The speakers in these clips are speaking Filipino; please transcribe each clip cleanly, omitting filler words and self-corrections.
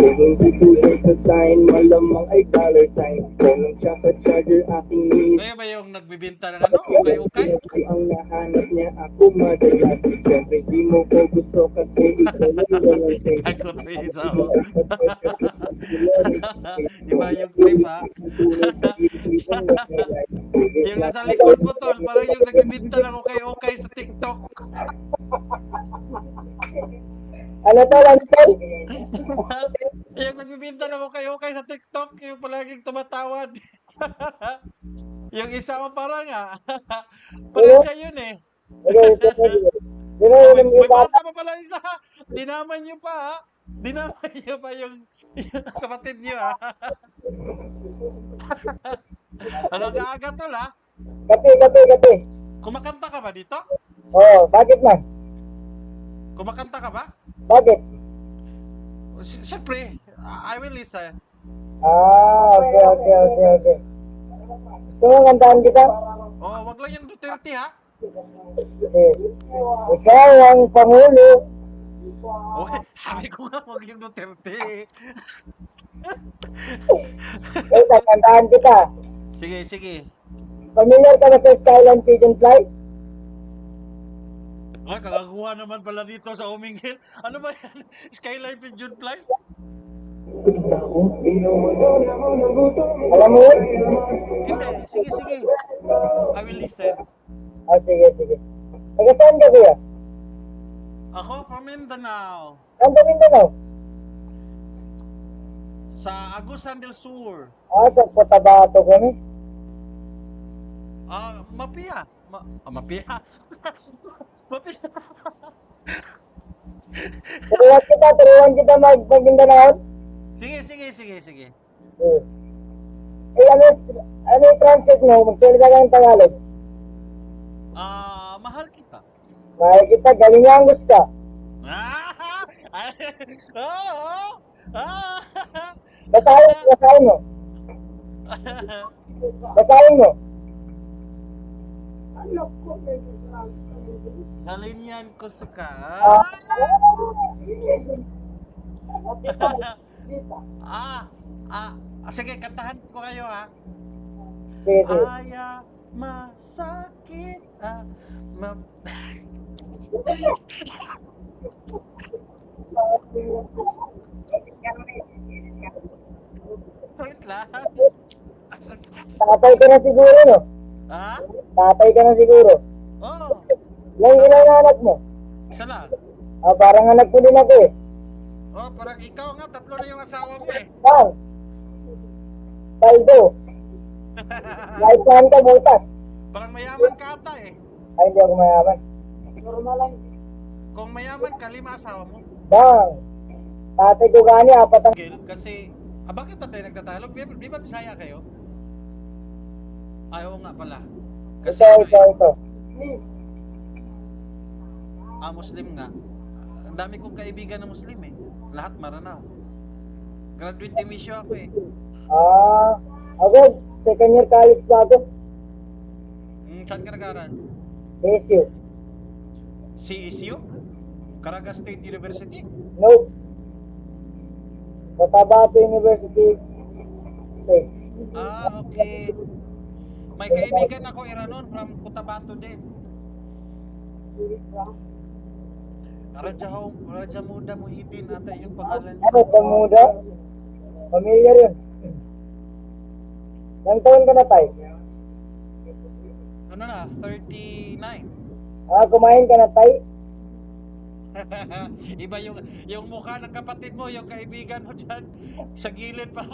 Kung hindi tuloy sa sign, malamang ay dollar sign. Kung tsaka charger aking need. Kaya ba yung nagbibinta ng ano? Okay? Ang nahanap niya ako madalas. Siyempre di mo ko gusto kasi ikaw ay walang taste. Ako to isa mo. Iba yung clip ha. Yung nasa likod mo tol, parang yung nagbibinta ng okay sa TikTok. Ano to, ano to? Yung nagbibinta ng okay sa TikTok, yung palaging tumatawad. Yung isa mo parang parang siya yun eh. May bata pa pala isa. Dinaman nyo pa ha. Dinaman nyo pa yung kapatid nyo ha. Ano aga tol ha? Kape. Kumakanta ka ba dito? Oo, bakit man? Kumakanta ka ba? Bakit? Siyempre, I will listen. Okay. Gusto mo kantahan kita? Oh, wag lang yung Duterte ha. Ikaw ang Pangulo. Okay, sabi ko nga wag yung Duterte. Kantahan kita. Sige. Familiar ka na sa Skyline Pigeon Flight? Ay, kagaguha naman pala dito sa Umingil. Ano ba yan? Skyline Pigeon Fly? Alam mo yun? Hindi, sige. I will listen. Sige. Taga saan ka kuya? Ako from Mindanao. Saan sa Mindanao? Sa Agusan del Sur. Sa Cotabato kami. Mapia. Mapia. Mapia. Turuan kita mag-Mindanao. Sige. Ano yung translate mo? Magsalita ka ng Tagalog. Mahal kita. Mahal kita, galingangus ka. Basahin mo. Galinyan ko suka. Sige, kantahan ko kayo ha. Sige. Aya masakit Wait lang. Tatay ka na siguro, no? Ha? Tatay ka na siguro. Oo. Ilang anak mo? Isa lang. Parang anak ko din ako eh. Parang ikaw nga, 3 na yung asawa mo eh. Paldo. Lifetime ka butas. Parang mayaman ka ata eh. Ay, hindi ako mayaman. Normal lang. Kung mayaman ka, 5 asawa mo. Tatay ko gani, 4 ang... Kasi, bakit tayo nagtatalog? Di ba Bisaya kayo? Oo nga pala. Kasi Ito. Muslim nga. Ang dami kong kaibigan na Muslim eh. Lahat Maranao. Graduate emission ako eh. Ako, second year college pa ako. Saan ka nag-aaral? CSU. CSU? Caraga State University? Nope. Cotabato University State. Okay. May kaibigan ako Iranon from Cotabato din. Raja Muda Muhyiddin ata yung pangalan niya. Raja Muda? Familiar yun. Ilang taon ka na tayo? Ano na? 39. Kumain ka na tayo? Iba yung mukha ng kapatid mo, yung kaibigan mo dyan, sa gilid pa.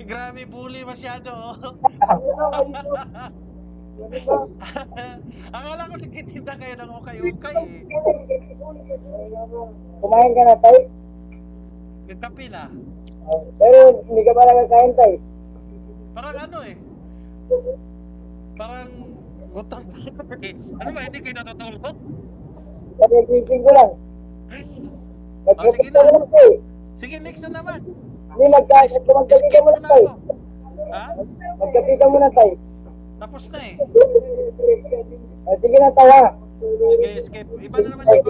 Grabe, bully masyado. Akala ko nagtitinda kayo ng ukay-ukay eh. Kumain ka na tayo? Nagkape na. Pero hindi ka pa nagkakain tayo? Parang ano eh. Parang utang eh. Ano ba, hindi kayo natutulog? Nabigising ko lang. Sige na. Sige, next na naman. Hindi, magkapita mo na tayo. Ha? Magkapita mo na tayo. Tapos na eh. Sige na tayo ha. Sige, skip. Iba na naman yung